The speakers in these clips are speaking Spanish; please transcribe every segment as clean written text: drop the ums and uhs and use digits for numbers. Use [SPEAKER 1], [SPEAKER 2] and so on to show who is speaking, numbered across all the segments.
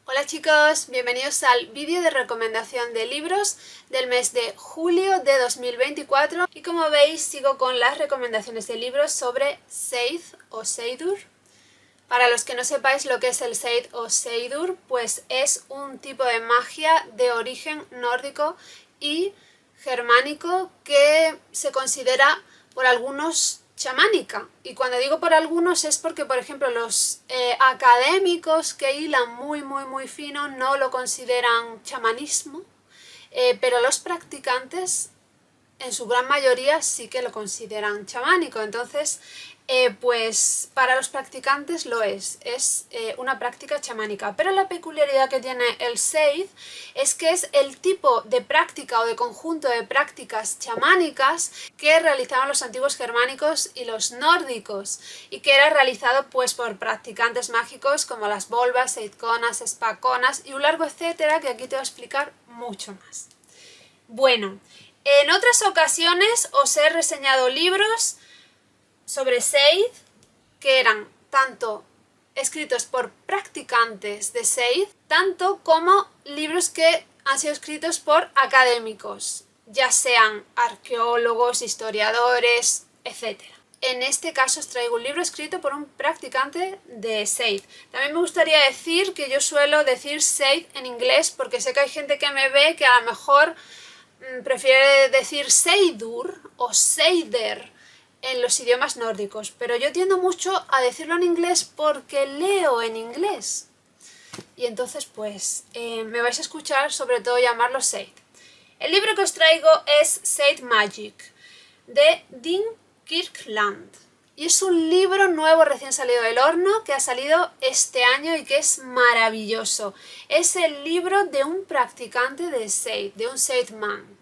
[SPEAKER 1] Hola chicos, bienvenidos al vídeo de recomendación de libros del mes de julio de 2024 y como veis sigo con las recomendaciones de libros sobre Seid o Seidur. Para los que no sepáis lo que es el Seid o Seidur, pues es un tipo de magia de origen nórdico y germánico que se considera por algunos chamánica. Y cuando digo por algunos es porque, por ejemplo, los académicos que hilan muy fino no lo consideran chamanismo, pero los practicantes en su gran mayoría sí que lo consideran chamánico. Entonces, pues para los practicantes lo es una práctica chamánica. Pero la peculiaridad que tiene el Seid es que es el tipo de práctica o de conjunto de prácticas chamánicas que realizaban los antiguos germánicos y los nórdicos y que era realizado pues por practicantes mágicos como las volvas, seidconas, spaconas y un largo etcétera que aquí te voy a explicar mucho más. Bueno, en otras ocasiones os he reseñado libros sobre Seid que eran tanto escritos por practicantes de Seid, tanto como libros que han sido escritos por académicos, ya sean arqueólogos, historiadores, etc. En este caso os traigo un libro escrito por un practicante de Seid. También me gustaría decir que yo suelo decir Seid en inglés porque sé que hay gente que me ve que a lo mejor prefiere decir Seidur o Seider en los idiomas nórdicos, pero yo tiendo mucho a decirlo en inglés porque leo en inglés. Y entonces pues me vais a escuchar sobre todo llamarlo Seid. El libro que os traigo es Seid Magic, de Dean Kirkland. Y es un libro nuevo recién salido del horno que ha salido este año y que es maravilloso. Es el libro de un practicante de Seid, de un Seidman.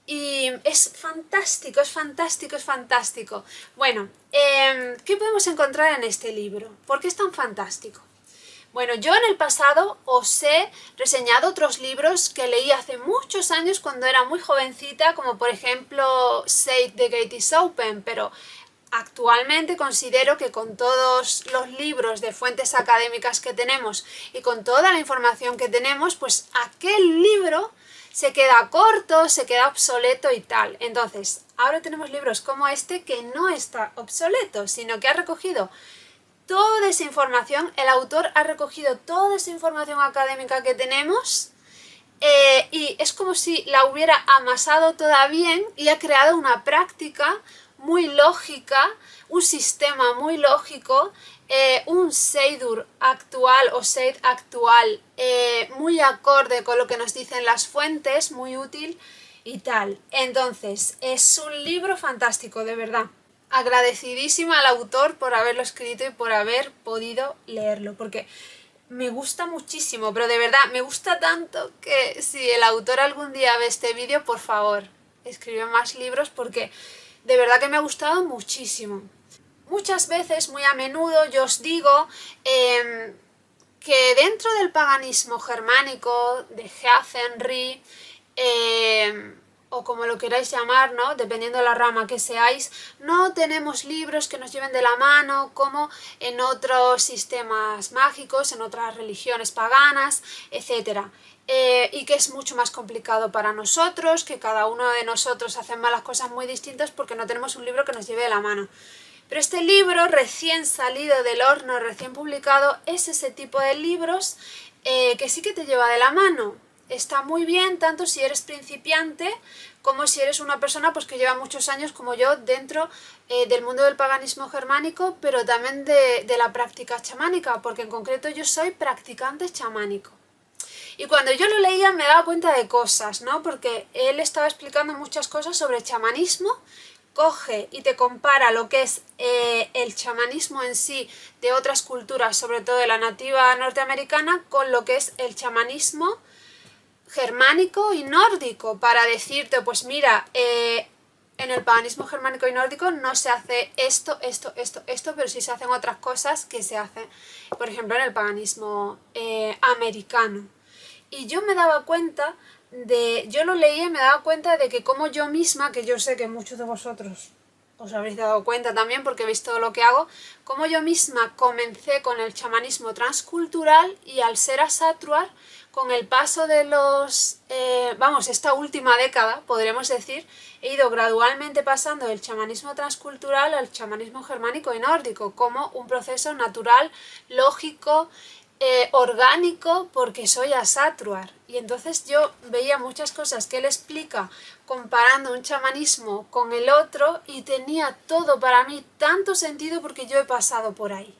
[SPEAKER 1] Y es fantástico, es fantástico, es fantástico. Bueno, ¿qué podemos encontrar en este libro? ¿Por qué es tan fantástico? Bueno, yo en el pasado os he reseñado otros libros que leí hace muchos años cuando era muy jovencita, como por ejemplo Seid The Gate is Open, pero actualmente considero que con todos los libros de fuentes académicas que tenemos y con toda la información que tenemos, pues aquel libro se queda corto, se queda obsoleto y tal. Entonces, ahora tenemos libros como este que no está obsoleto, sino que ha recogido toda esa información, el autor ha recogido toda esa información académica que tenemos y es como si la hubiera amasado toda bien y ha creado una práctica muy lógica, un sistema muy lógico, un Seidur actual o Seid actual muy acorde con lo que nos dicen las fuentes, muy útil y tal. Entonces, es un libro fantástico, de verdad. Agradecidísima al autor por haberlo escrito y por haber podido leerlo, porque me gusta muchísimo, pero de verdad me gusta tanto que si el autor algún día ve este vídeo, por favor, escribe más libros porque de verdad que me ha gustado muchísimo. Muchas veces, muy a menudo, yo os digo que dentro del paganismo germánico, de Heathenry, o como lo queráis llamar, ¿no? Dependiendo de la rama que seáis, no tenemos libros que nos lleven de la mano como en otros sistemas mágicos, en otras religiones paganas, etc. Y que es mucho más complicado para nosotros, que cada uno de nosotros hacemos las cosas muy distintas porque no tenemos un libro que nos lleve de la mano. Pero este libro, recién salido del horno, recién publicado, es ese tipo de libros que sí que te lleva de la mano. Está muy bien tanto si eres principiante como si eres una persona pues, que lleva muchos años como yo dentro del mundo del paganismo germánico, pero también de la práctica chamánica, porque en concreto yo soy practicante chamánico. Y cuando yo lo leía me daba cuenta de cosas, ¿no? Porque él estaba explicando muchas cosas sobre chamanismo, coge y te compara lo que es el chamanismo en sí de otras culturas, sobre todo de la nativa norteamericana, con lo que es el chamanismo germánico y nórdico, para decirte, pues mira, en el paganismo germánico y nórdico no se hace esto, pero sí se hacen otras cosas que se hacen, por ejemplo, en el paganismo americano. Y yo me daba cuenta yo lo leía y me daba cuenta de que como yo misma, que yo sé que muchos de vosotros os habréis dado cuenta también porque he visto lo que hago, como yo misma comencé con el chamanismo transcultural y al ser asatruar, con el paso de esta última década, podremos decir, he ido gradualmente pasando del chamanismo transcultural al chamanismo germánico y nórdico, como un proceso natural, lógico, orgánico, porque soy asatruar. Y entonces yo veía muchas cosas que él explica comparando un chamanismo con el otro y tenía todo para mí tanto sentido porque yo he pasado por ahí.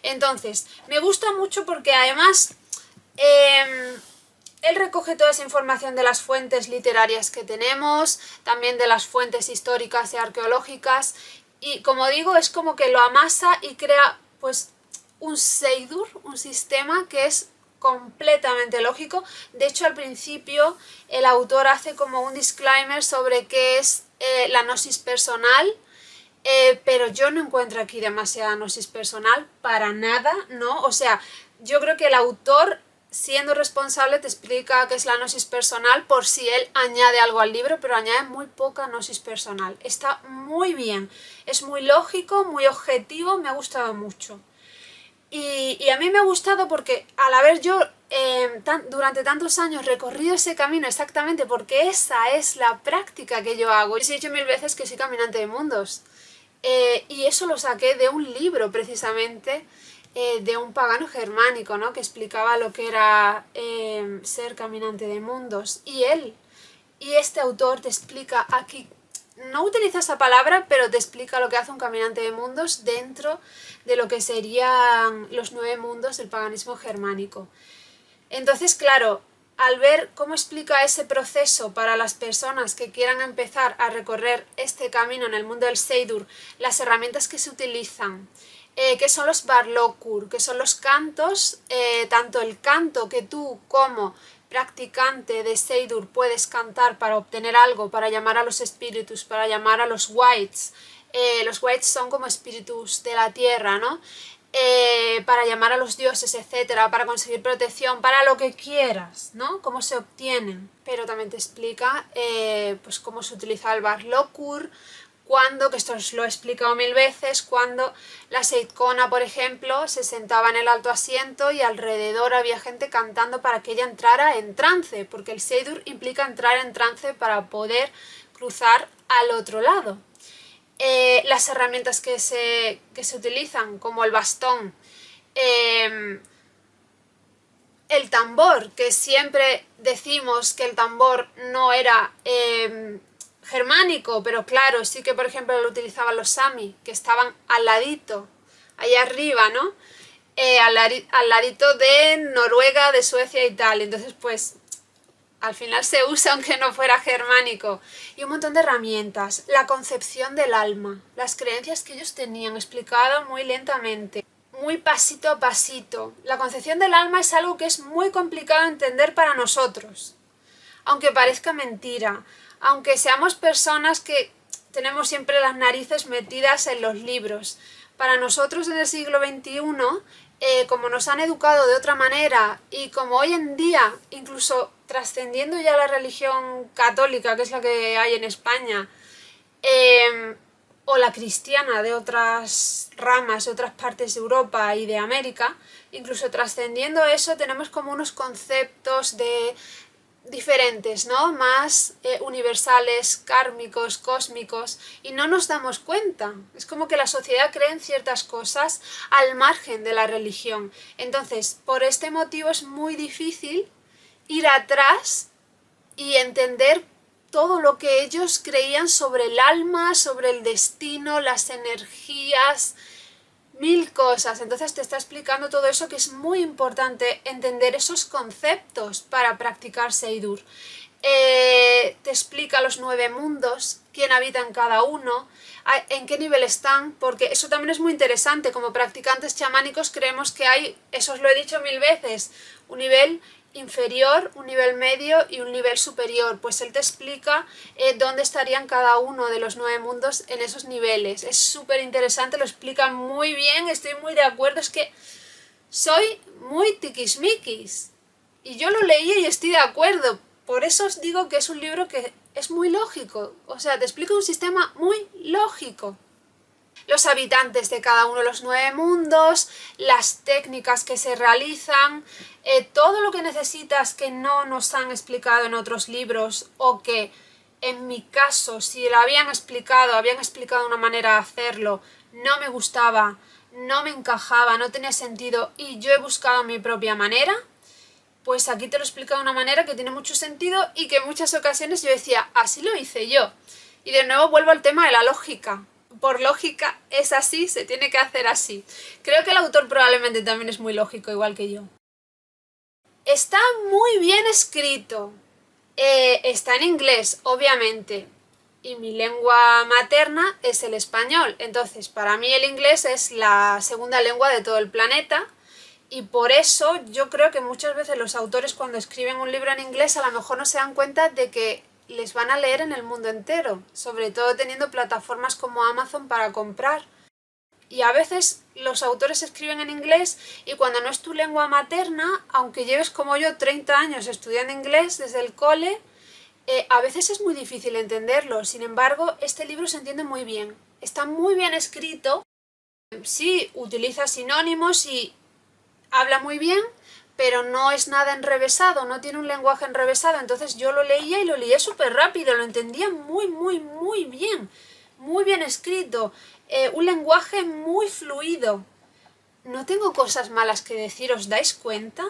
[SPEAKER 1] Entonces, me gusta mucho porque además él recoge toda esa información de las fuentes literarias que tenemos, también de las fuentes históricas y arqueológicas, y como digo, es como que lo amasa y crea pues un seidur, un sistema que es completamente lógico. De hecho, al principio el autor hace como un disclaimer sobre qué es la gnosis personal, pero yo no encuentro aquí demasiada gnosis personal, para nada, ¿no? O sea, yo creo que el autor, siendo responsable, te explica qué es la gnosis personal por si él añade algo al libro, pero añade muy poca gnosis personal. Está muy bien, es muy lógico, muy objetivo, me ha gustado mucho. Y a mí me ha gustado porque al haber yo durante tantos años recorrido ese camino exactamente porque esa es la práctica que yo hago. Os he dicho 1000 veces que soy caminante de mundos. Y eso lo saqué de un libro precisamente de un pagano germánico, ¿no? Que explicaba lo que era ser caminante de mundos. Y este autor te explica aquí, no utiliza esa palabra, pero te explica lo que hace un caminante de mundos dentro de lo que serían los 9 mundos del paganismo germánico. Entonces, claro, al ver cómo explica ese proceso para las personas que quieran empezar a recorrer este camino en el mundo del Seidur, las herramientas que se utilizan, que son los Barlokur, que son los cantos, tanto el canto que tú como practicante de Seidur puedes cantar para obtener algo, para llamar a los espíritus, para llamar a los Whites. Los Whites son como espíritus de la tierra, ¿no? Para llamar a los dioses, etcétera, para conseguir protección, para lo que quieras, ¿no? Cómo se obtienen. Pero también te explica pues cómo se utiliza el Barlokur, cuando, que esto os lo he explicado 1000 veces, cuando la Seidkona, por ejemplo, se sentaba en el alto asiento y alrededor había gente cantando para que ella entrara en trance, porque el Seidur implica entrar en trance para poder cruzar al otro lado. Las herramientas que se utilizan, como el bastón, el tambor, que siempre decimos que el tambor no era germánico, pero claro, sí que por ejemplo lo utilizaban los sami, que estaban al ladito, allá arriba, ¿no? Al ladito de Noruega, de Suecia y tal. Entonces, pues, al final se usa aunque no fuera germánico. Y un montón de herramientas. La concepción del alma, las creencias que ellos tenían, explicado muy lentamente, muy pasito a pasito. La concepción del alma es algo que es muy complicado de entender para nosotros, aunque parezca mentira. Aunque seamos personas que tenemos siempre las narices metidas en los libros. Para nosotros en el siglo XXI, como nos han educado de otra manera y como hoy en día, incluso trascendiendo ya la religión católica, que es la que hay en España, o la cristiana de otras ramas, de otras partes de Europa y de América, incluso trascendiendo eso, tenemos como unos conceptos diferentes, ¿no? Más universales, kármicos, cósmicos, y no nos damos cuenta. Es como que la sociedad cree en ciertas cosas al margen de la religión. Entonces, por este motivo es muy difícil ir atrás y entender todo lo que ellos creían sobre el alma, sobre el destino, las energías, 1000 cosas. Entonces te está explicando todo eso, que es muy importante entender esos conceptos para practicar Seidur. Te explica los 9 mundos, quién habita en cada uno, en qué nivel están, porque eso también es muy interesante. Como practicantes chamánicos creemos que hay, eso os lo he dicho 1000 veces, un nivel inferior, un nivel medio y un nivel superior. Pues él te explica dónde estarían cada uno de los 9 mundos en esos niveles. Es súper interesante, lo explica muy bien, estoy muy de acuerdo, es que soy muy tiquismiquis. Y yo lo leí y estoy de acuerdo. Por eso os digo que es un libro que es muy lógico. O sea, te explica un sistema muy lógico. Los habitantes de cada uno de los 9 mundos, las técnicas que se realizan, todo lo que necesitas que no nos han explicado en otros libros o que en mi caso, si lo habían explicado una manera de hacerlo, no me gustaba, no me encajaba, no tenía sentido y yo he buscado mi propia manera, pues aquí te lo explica de una manera que tiene mucho sentido y que en muchas ocasiones yo decía, así lo hice yo. Y de nuevo vuelvo al tema de la lógica. Por lógica es así, se tiene que hacer así. Creo que el autor probablemente también es muy lógico, igual que yo. Está muy bien escrito. Está en inglés, obviamente. Y mi lengua materna es el español. Entonces, para mí el inglés es la segunda lengua de todo el planeta. Y por eso yo creo que muchas veces los autores cuando escriben un libro en inglés a lo mejor no se dan cuenta de que les van a leer en el mundo entero, sobre todo teniendo plataformas como Amazon para comprar. Y a veces los autores escriben en inglés y cuando no es tu lengua materna, aunque lleves como yo 30 años estudiando inglés desde el cole, a veces es muy difícil entenderlo. Sin embargo, este libro se entiende muy bien. Está muy bien escrito, sí, utiliza sinónimos y habla muy bien, pero no es nada enrevesado, no tiene un lenguaje enrevesado. Entonces yo lo leía y lo leía súper rápido, lo entendía muy bien escrito, un lenguaje muy fluido. No tengo cosas malas que decir, ¿os dais cuenta?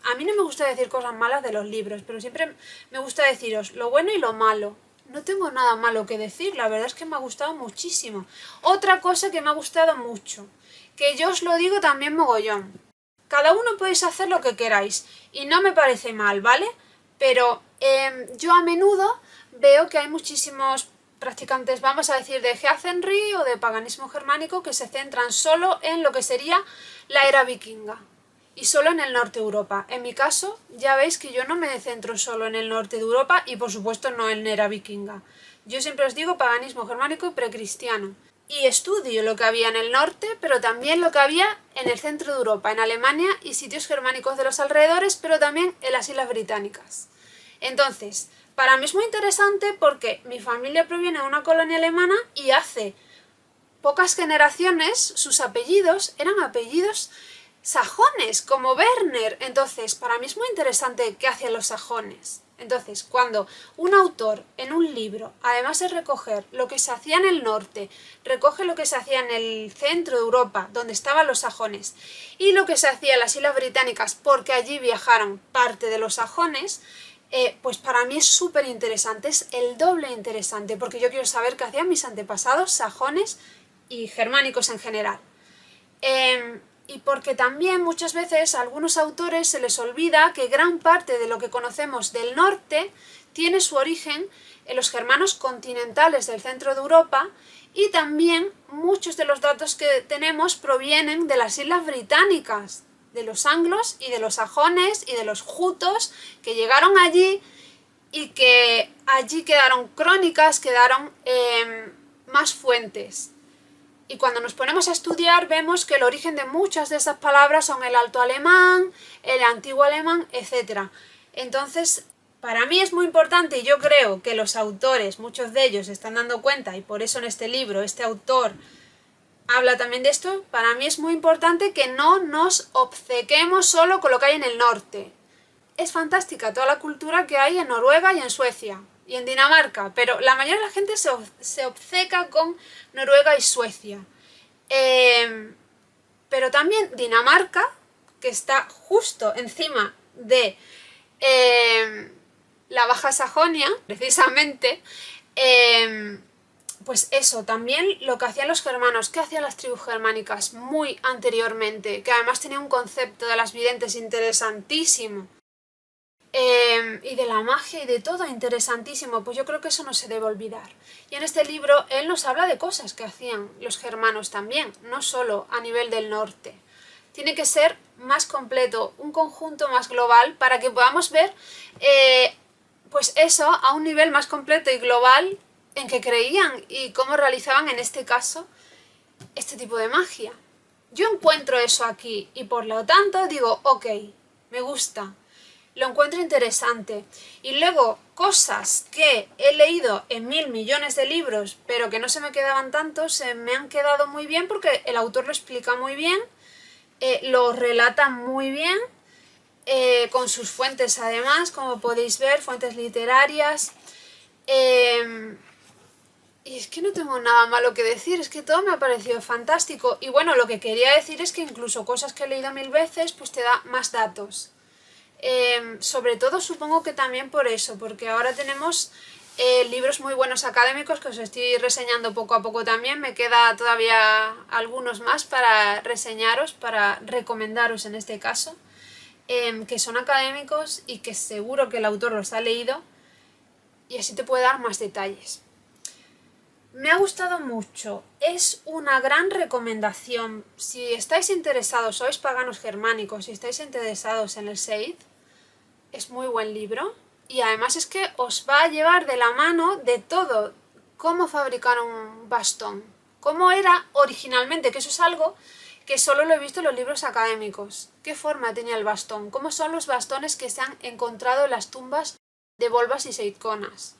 [SPEAKER 1] A mí no me gusta decir cosas malas de los libros, pero siempre me gusta deciros lo bueno y lo malo. No tengo nada malo que decir, la verdad es que me ha gustado muchísimo. Otra cosa que me ha gustado mucho, que yo os lo digo también mogollón. Cada uno podéis hacer lo que queráis y no me parece mal, ¿vale? Pero yo a menudo veo que hay muchísimos practicantes, vamos a decir, de Heathenry o de paganismo germánico que se centran solo en lo que sería la era vikinga y solo en el norte de Europa. En mi caso, ya veis que yo no me centro solo en el norte de Europa y por supuesto no en era vikinga. Yo siempre os digo paganismo germánico y precristiano. Y estudio lo que había en el norte, pero también lo que había en el centro de Europa, en Alemania y sitios germánicos de los alrededores, pero también en las Islas Británicas. Entonces, para mí es muy interesante porque mi familia proviene de una colonia alemana y hace pocas generaciones sus apellidos eran apellidos sajones, como Werner. Entonces, para mí es muy interesante qué hacían los sajones. Entonces, cuando un autor en un libro, además de recoger lo que se hacía en el norte, recoge lo que se hacía en el centro de Europa, donde estaban los sajones, y lo que se hacía en las Islas Británicas, porque allí viajaron parte de los sajones, pues para mí es súper interesante, es el doble interesante, porque yo quiero saber qué hacían mis antepasados sajones y germánicos en general. Y porque también muchas veces a algunos autores se les olvida que gran parte de lo que conocemos del norte tiene su origen en los germanos continentales del centro de Europa y también muchos de los datos que tenemos provienen de las Islas Británicas, de los anglos y de los sajones y de los jutos que llegaron allí y que allí quedaron crónicas, quedaron más fuentes. Y cuando nos ponemos a estudiar vemos que el origen de muchas de esas palabras son el alto alemán, el antiguo alemán, etc. Entonces, para mí es muy importante y yo creo que los autores, muchos de ellos se están dando cuenta y por eso en este libro este autor habla también de esto, para mí es muy importante que no nos obcequemos solo con lo que hay en el norte. Es fantástica toda la cultura que hay en Noruega y en Suecia y en Dinamarca, pero la mayoría de la gente se obceca con Noruega y Suecia. Pero también Dinamarca, que está justo encima de la Baja Sajonia, precisamente, pues eso, también lo que hacían los germanos, ¿qué hacían las tribus germánicas muy anteriormente? Que además tenía un concepto de las videntes interesantísimo. Y de la magia y de todo interesantísimo, pues yo creo que eso no se debe olvidar. Y en este libro él nos habla de cosas que hacían los germanos también, no solo a nivel del norte. tiene que ser más completo, un conjunto más global para que podamos ver pues eso a un nivel más completo y global en que creían y cómo realizaban en este caso este tipo de magia. Yo encuentro eso aquí y por lo tanto digo, ok, me gusta, lo encuentro interesante. Y luego cosas que he leído en 1000 millones de libros pero que no se me quedaban tanto, se me han quedado muy bien porque el autor lo explica muy bien, lo relata muy bien, con sus fuentes además, como podéis ver, fuentes literarias. Y es que no tengo nada malo que decir, es que todo me ha parecido fantástico. Y bueno, lo que quería decir es que incluso cosas que he leído 1000 veces, pues te da más datos. Sobre todo supongo que también por eso, porque ahora tenemos libros muy buenos académicos que os estoy reseñando poco a poco también. Me queda todavía algunos más para reseñaros, para recomendaros en este caso, que son académicos y que seguro que el autor los ha leído y así te puede dar más detalles. Me ha gustado mucho, es una gran recomendación. Si estáis interesados, sois paganos germánicos, si estáis interesados en el Seid, es muy buen libro. Y además es que os va a llevar de la mano de todo. Cómo fabricar un bastón, cómo era originalmente, que eso es algo que solo lo he visto en los libros académicos. ¿Qué forma tenía el bastón? ¿Cómo son los bastones que se han encontrado en las tumbas de Volvas y Seidconas?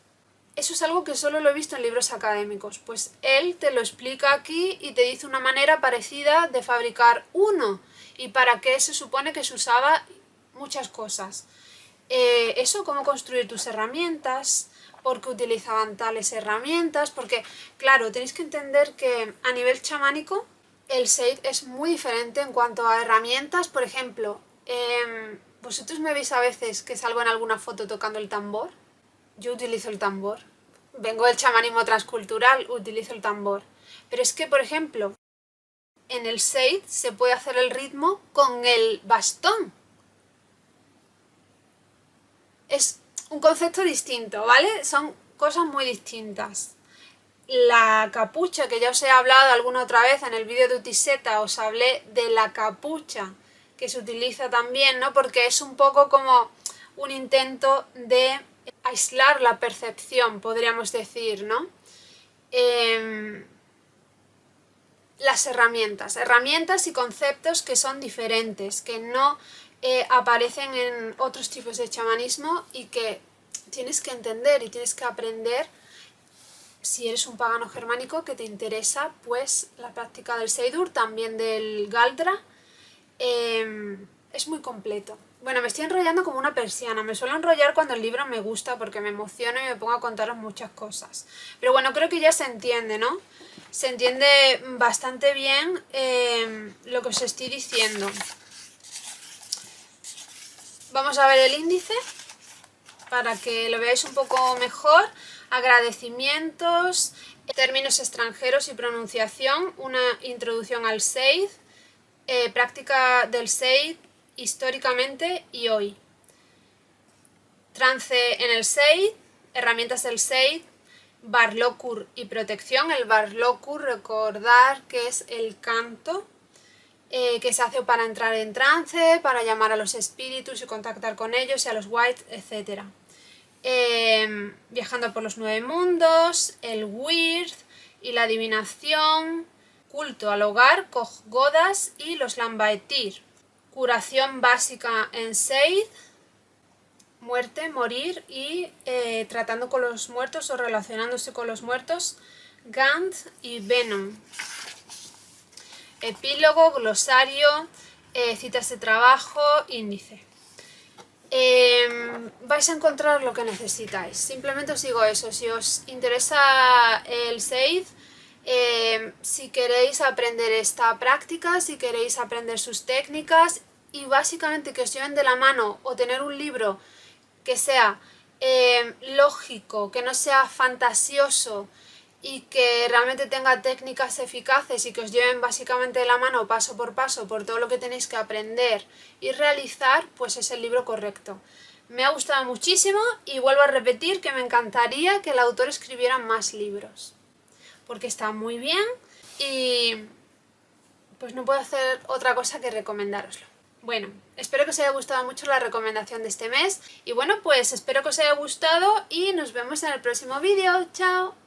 [SPEAKER 1] Eso es algo que solo lo he visto en libros académicos. Pues él te lo explica aquí y te dice una manera parecida de fabricar uno. Y para qué se supone que se usaba muchas cosas. Eso, cómo construir tus herramientas, por qué utilizaban tales herramientas. Porque, claro, tenéis que entender que a nivel chamánico el Seid es muy diferente en cuanto a herramientas. Por ejemplo, vosotros me veis a veces que salgo en alguna foto tocando el tambor. Yo utilizo el tambor. Vengo del chamanismo transcultural, utilizo el tambor. Pero es que, por ejemplo, en el Seid se puede hacer el ritmo con el bastón. Es un concepto distinto, ¿vale? Son cosas muy distintas. La capucha, que ya os he hablado alguna otra vez en el vídeo de Utiseta, os hablé de la capucha que se utiliza también, ¿no? Porque es un poco como un intento de aislar la percepción, podríamos decir, ¿no? Las herramientas y conceptos que son diferentes, que no aparecen en otros tipos de chamanismo y que tienes que entender y tienes que aprender si eres un pagano germánico que te interesa pues la práctica del Seidur, también del Galdra. Es muy completo. Bueno, me estoy enrollando como una persiana. Me suelo enrollar cuando el libro me gusta porque me emociona y me pongo a contaros muchas cosas. Pero bueno, creo que ya se entiende, ¿no? Se entiende bastante bien lo que os estoy diciendo. Vamos a ver el índice para que lo veáis un poco mejor. Agradecimientos, términos extranjeros y pronunciación, una introducción al Seid, práctica del Seid históricamente y hoy. Trance en el Seid, herramientas del Seid, Barlokur y protección. El Barlokur, recordar que es el canto que se hace para entrar en trance, para llamar a los espíritus y contactar con ellos y a los white, etc. Viajando por los 9 mundos, el Weird y la adivinación, culto al hogar, Koh Godas y los Lambaetir. Curación básica en Seid, muerte, morir y tratando con los muertos o relacionándose con los muertos, Gant y Venom. Epílogo, glosario, citas de trabajo, índice. Vais a encontrar lo que necesitáis. Simplemente os digo eso, si os interesa el Seid, si queréis aprender esta práctica, si queréis aprender sus técnicas y básicamente que os lleven de la mano o tener un libro que sea lógico, que no sea fantasioso y que realmente tenga técnicas eficaces y que os lleven básicamente de la mano paso por paso por todo lo que tenéis que aprender y realizar, pues es el libro correcto. Me ha gustado muchísimo y vuelvo a repetir que me encantaría que el autor escribiera más libros, porque está muy bien y pues no puedo hacer otra cosa que recomendároslo. Bueno, espero que os haya gustado mucho la recomendación de este mes y bueno, pues espero que os haya gustado y nos vemos en el próximo vídeo. ¡Chao!